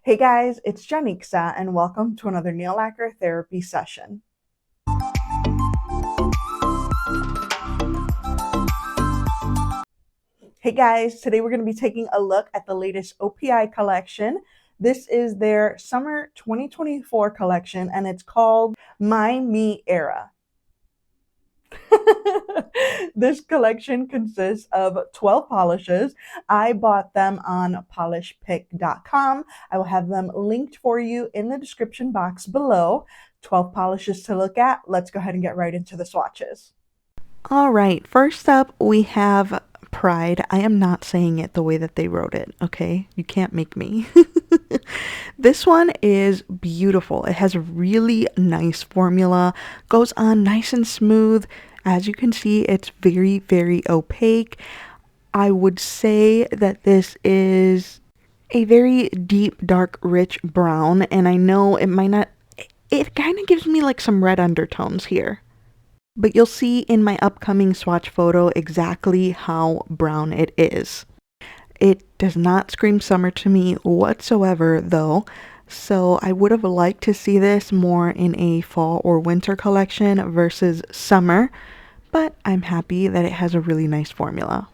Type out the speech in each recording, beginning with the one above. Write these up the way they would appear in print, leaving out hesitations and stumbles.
Hey guys, it's Janixa and welcome to another nail lacquer therapy session. Hey guys, today we're going to be taking a look at the latest OPI collection. This is their summer 2024 collection and it's called Meiera. This collection consists of 12 polishes. I bought them on polishpick.com. I will have them linked for you in the description box below. 12 polishes to look at. Let's go ahead and get right into the swatches. All right, first up we have Pride. I am not saying it the way that they wrote it, okay? You can't make me. This one is beautiful. It has a really nice formula, goes on nice and smooth. As you can see, it's very, very opaque. I would say that this is a very deep, dark, rich brown, and I know it might not, it kind of gives me like some red undertones here. But you'll see in my upcoming swatch photo exactly how brown it is. It does not scream summer to me whatsoever though, so I would have liked to see this more in a fall or winter collection versus summer, but I'm happy that it has a really nice formula.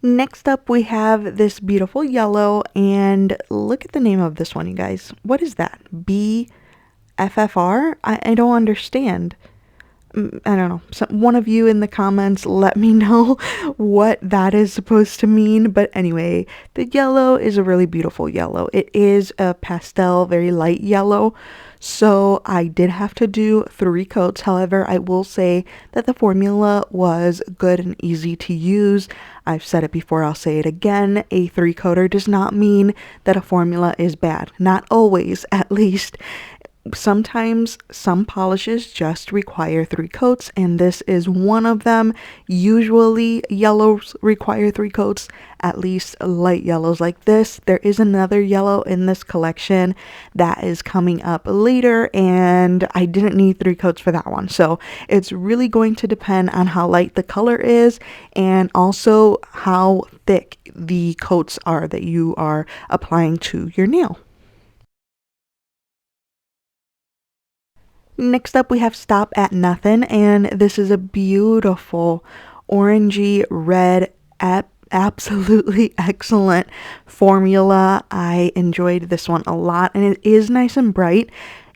Next up we have this beautiful yellow, and look at the name of this one, you guys. What is that? BFFR? I don't understand. I don't know. One of you in the comments let me know what that is supposed to mean. But anyway, the yellow is a really beautiful yellow. It is a pastel, very light yellow. So I did have to do 3 coats. However, I will say that the formula was good and easy to use. I've said it before, I'll say it again. A 3-coater does not mean that a formula is bad. Not always, at least. Sometimes some polishes just require 3 coats, and this is one of them. Usually yellows require 3 coats, at least light yellows like this. There is another yellow in this collection that is coming up later, and I didn't need 3 coats for that one. So it's really going to depend on how light the color is and also how thick the coats are that you are applying to your nail. Next up we have Stop at Nothin, and this is a beautiful orangey red, absolutely excellent formula. I enjoyed this one a lot, and it is nice and bright.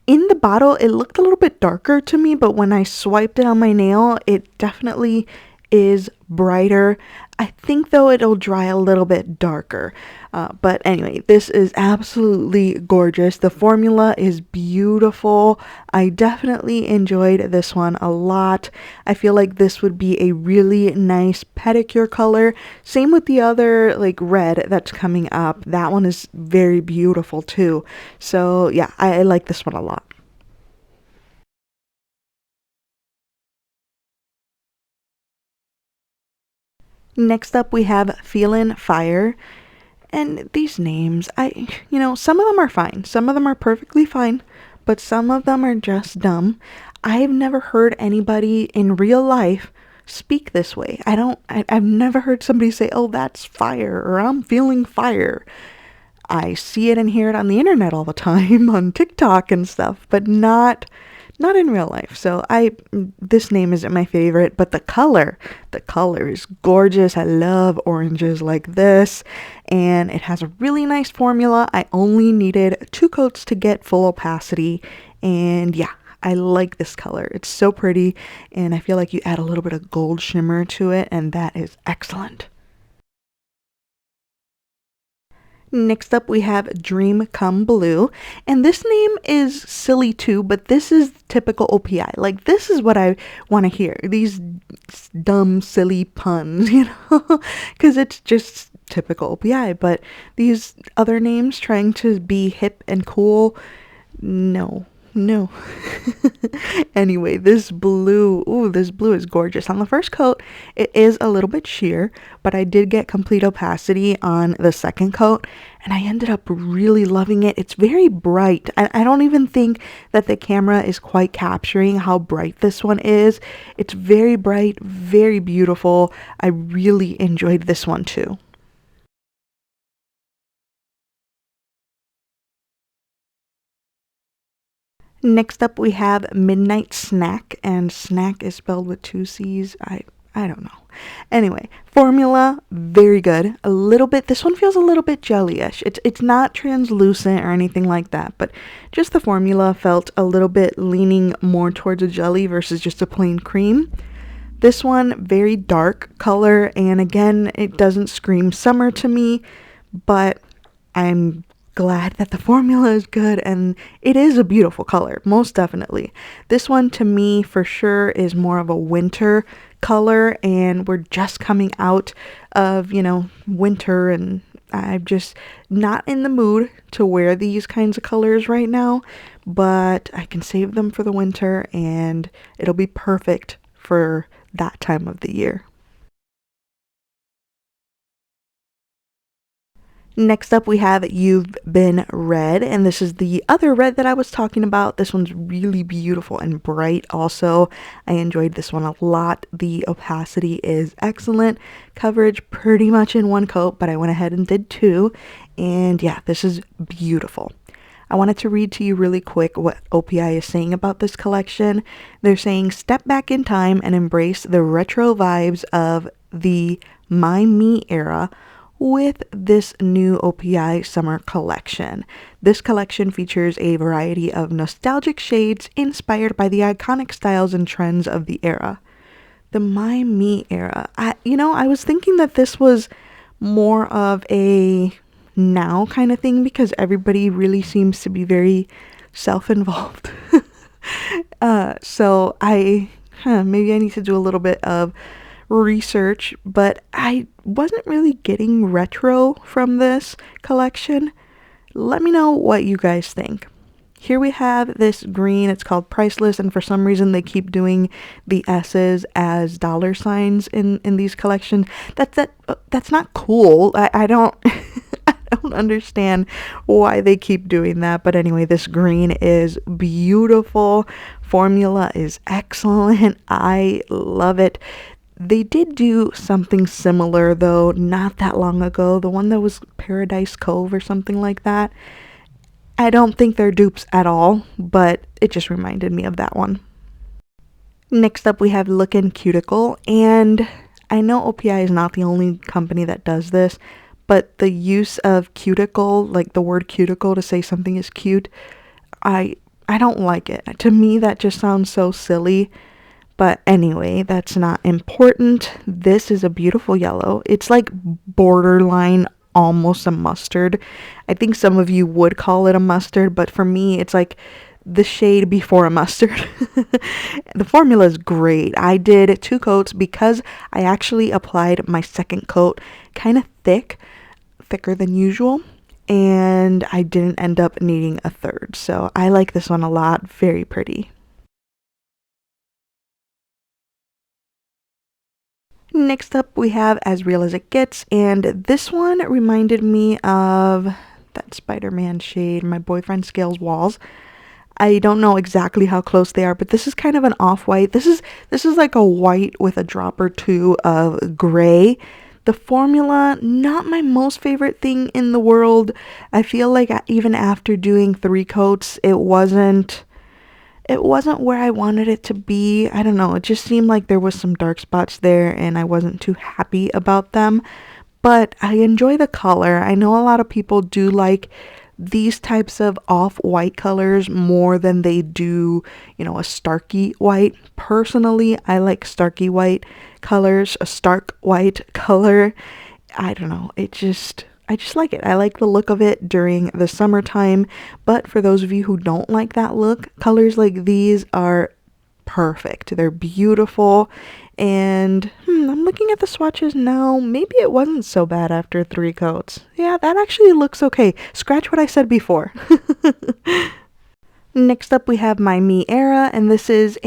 In the bottle it looked a little bit darker to me, but when I swiped it on my nail it definitely is brighter. I think though it'll dry a little bit darker. But anyway, this is absolutely gorgeous. The formula is beautiful. I definitely enjoyed this one a lot. I feel like this would be a really nice pedicure color. Same with the other like red that's coming up. That one is very beautiful too. So yeah, I like this one a lot. Next up we have Feelin Fire. And these names, some of them are fine. Some of them are perfectly fine, but some of them are just dumb. I've never heard anybody in real life speak this way. I've never heard somebody say, oh, that's fire, or I'm feeling fire. I see it and hear it on the internet all the time on TikTok and stuff, but not in real life. So this name isn't my favorite, but the color is gorgeous. I love oranges like this, and it has a really nice formula. I only needed 2 coats to get full opacity, and yeah, I like this color. It's so pretty, and I feel like you add a little bit of gold shimmer to it, and that is excellent. Next up we have Dream Come Blue, and this name is silly too, but this is typical OPI. Like, this is what I want to hear, these dumb silly puns, because it's just typical OPI. But these other names trying to be hip and cool, no, no. Anyway, this blue, ooh, this blue is gorgeous. On the first coat, it is a little bit sheer, but I did get complete opacity on the second coat, and I ended up really loving it. It's very bright. I don't even think that the camera is quite capturing how bright this one is. It's very bright, very beautiful. I really enjoyed this one too. Next up, we have Midnight Snacc, and Snacc is spelled with two C's. I don't know. Anyway, formula, very good. A little bit, this one feels a little bit jellyish. It's not translucent or anything like that, but just the formula felt a little bit leaning more towards a jelly versus just a plain cream. This one, very dark color, and again, it doesn't scream summer to me, but I'm glad that the formula is good, and it is a beautiful color, most definitely. This one to me for sure is more of a winter color, and we're just coming out of, winter, and I'm just not in the mood to wear these kinds of colors right now, but I can save them for the winter and it'll be perfect for that time of the year. Next up, we have You've Been Red, and this is the other red that I was talking about. This one's really beautiful and bright also. I enjoyed this one a lot. The opacity is excellent. Coverage pretty much in one coat, but I went ahead and did two. And yeah, this is beautiful. I wanted to read to you really quick what OPI is saying about this collection. They're saying, step back in time and embrace the retro vibes of the Meiera with this new OPI summer collection. This collection features a variety of nostalgic shades inspired by the iconic styles and trends of the era. The Meiera. I was thinking that this was more of a now kind of thing because everybody really seems to be very self-involved. So maybe I need to do a little bit of research, but I wasn't really getting retro from this collection. Let me know what you guys think. Here we have this green, it's called Priceless, and for some reason they keep doing the S's as dollar signs in these collections. That's not cool. I don't I don't understand why they keep doing that, but anyway, this green is beautiful. Formula is excellent. I love it. They did do something similar, though, not that long ago. The one that was Paradise Cove or something like that. I don't think they're dupes at all, but it just reminded me of that one. Next up, we have Lookin Cute-Icle, and I know OPI is not the only company that does this, but the use of cuticle, like the word cuticle to say something is cute, I don't like it. To me, that just sounds so silly. But anyway, that's not important. This is a beautiful yellow. It's like borderline almost a mustard. I think some of you would call it a mustard, but for me, it's like the shade before a mustard. The formula is great. I did two coats because I actually applied my second coat kind of thicker than usual, and I didn't end up needing a third. So I like this one a lot. Very pretty. Next up, we have As Real As It Gets, and this one reminded me of that Spider-Man shade, My Boyfriend Scales Walls. I don't know exactly how close they are, but this is kind of an off-white. This is like a white with a drop or two of gray. The formula, not my most favorite thing in the world. I feel like even after doing three coats, it wasn't where I wanted it to be. I don't know. It just seemed like there was some dark spots there and I wasn't too happy about them. But I enjoy the color. I know a lot of people do like these types of off-white colors more than they do, a starky white. Personally, I like starky white colors, a stark white color. I don't know. I just like it. I like the look of it during the summertime. But for those of you who don't like that look, colors like these are perfect. They're beautiful. And I'm looking at the swatches now. Maybe it wasn't so bad after three coats. Yeah, that actually looks okay. Scratch what I said before. Next up we have my Meiera, and this is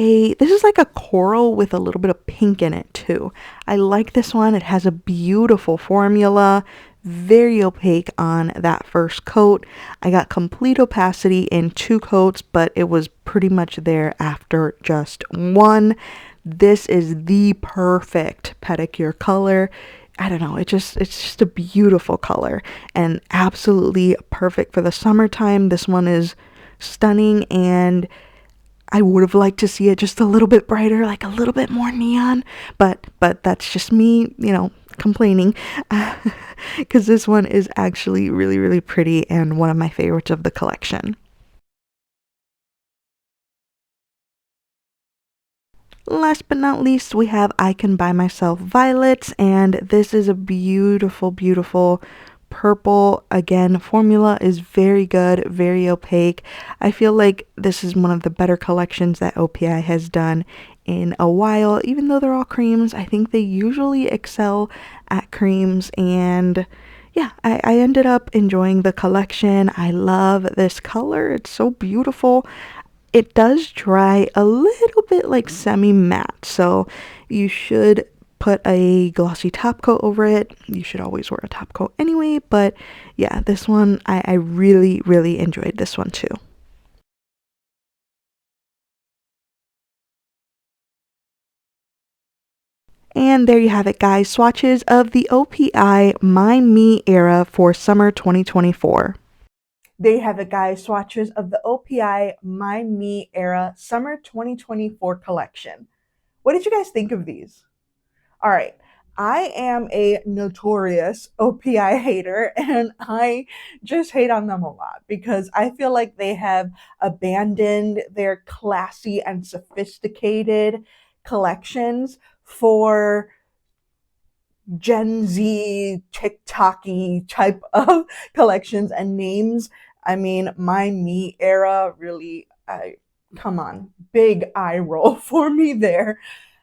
like a coral with a little bit of pink in it too. I like this one. It has a beautiful formula, very opaque on that first coat. I got complete opacity in 2 coats, but it was pretty much there after just 1. This is the perfect pedicure color. I don't know, it's just a beautiful color and absolutely perfect for the summertime. This one is stunning, and I would have liked to see it just a little bit brighter, like a little bit more neon, but that's just me, complaining, because this one is actually really, really pretty and one of my favorites of the collection. Last but not least, we have I Can Buy Myself Violets, and this is a beautiful, beautiful purple. Again, formula is very good, very opaque. I feel like this is one of the better collections that OPI has done in a while. Even though they're all creams, I think they usually excel at creams, and yeah, I ended up enjoying the collection. I love this color. It's so beautiful. It does dry a little bit like semi-matte, so you should put a glossy top coat over it. You should always wear a top coat anyway, but yeah, this one, I really, really enjoyed this one too. And there you have it, guys. Swatches of the OPI My Meiera for summer 2024. There you have it, guys. Swatches of the OPI My Meiera Summer 2024 collection. What did you guys think of these? All right. I am a notorious OPI hater, and I just hate on them a lot because I feel like they have abandoned their classy and sophisticated collections for Gen Z, TikTok-y type of collections and names. I mean, my me era really, I come on, big eye roll for me there.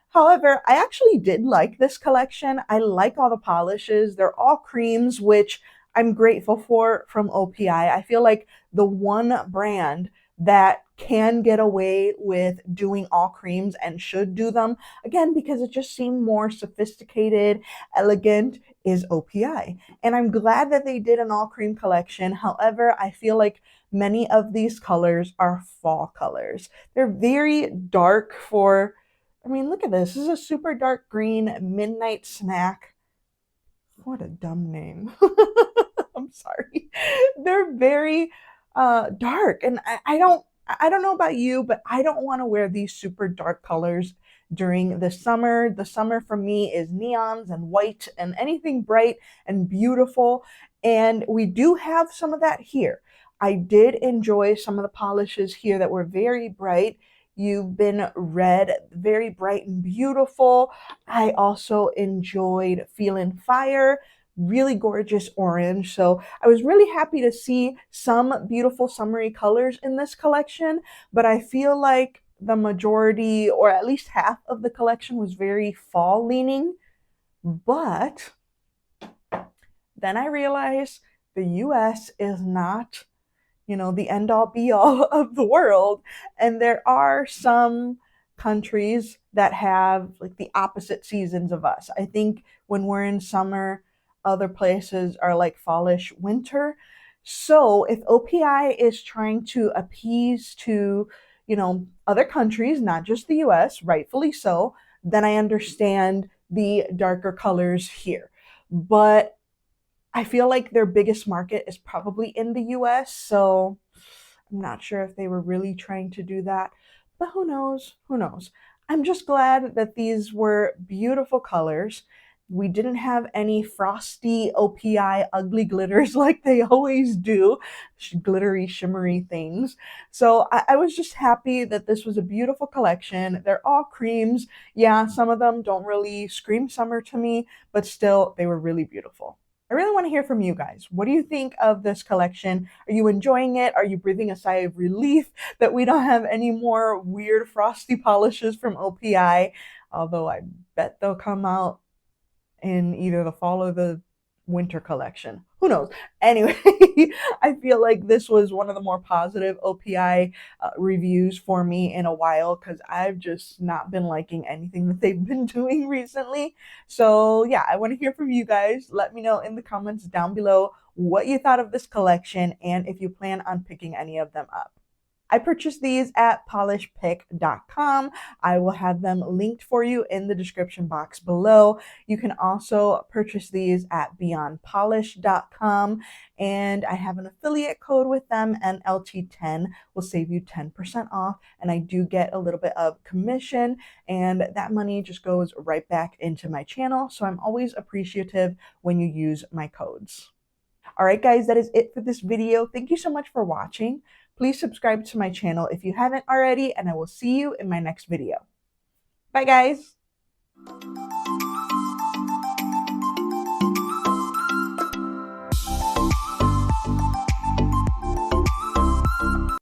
However, I actually did like this collection. I like all the polishes. They're all creams, which I'm grateful for from OPI. I feel like the one brand that can get away with doing all creams and should do them, again, because it just seemed more sophisticated, elegant, is OPI. And I'm glad that they did an all cream collection. However, I feel like many of these colors are fall colors. They're very dark for, I mean, look at this. This is a super dark green midnight snack. What a dumb name. I'm sorry. They're very dark, and I don't know about you, but I don't want to wear these super dark colors during the summer. The summer for me is neons and white and anything bright and beautiful. And we do have some of that here. I did enjoy some of the polishes here that were very bright. You've Been Red, very bright and beautiful. I also enjoyed Feelin Fire, really gorgeous orange. So I was really happy to see some beautiful summery colors in this collection, but I feel like the majority, or at least half of the collection, was very fall leaning. But then I realized the US is not, the end all be all of the world. And there are some countries that have like the opposite seasons of us. I think when we're in summer, other places are like fallish winter. So if OPI is trying to appease to, other countries, not just the US, rightfully so, then I understand the darker colors here. But I feel like their biggest market is probably in the US, so I'm not sure if they were really trying to do that, but who knows? Who knows? I'm just glad that these were beautiful colors. We didn't have any frosty OPI ugly glitters like they always do, glittery, shimmery things. So I was just happy that this was a beautiful collection. They're all creams. Yeah, some of them don't really scream summer to me, but still, they were really beautiful. I really want to hear from you guys. What do you think of this collection? Are you enjoying it? Are you breathing a sigh of relief that we don't have any more weird frosty polishes from OPI? Although I bet they'll come out in either the fall or the winter collection. Who knows? Anyway, I feel like this was one of the more positive OPI reviews for me in a while because I've just not been liking anything that they've been doing recently. So, yeah, I want to hear from you guys. Let me know in the comments down below what you thought of this collection and if you plan on picking any of them up. I purchased these at polishpick.com. I will have them linked for you in the description box below. You can also purchase these at beyondpolish.com, and I have an affiliate code with them, and LT10 will save you 10% off, and I do get a little bit of commission, and that money just goes right back into my channel, so I'm always appreciative when you use my codes. All right, guys, that is it for this video. Thank you so much for watching. Please subscribe to my channel if you haven't already, and I will see you in my next video. Bye, guys.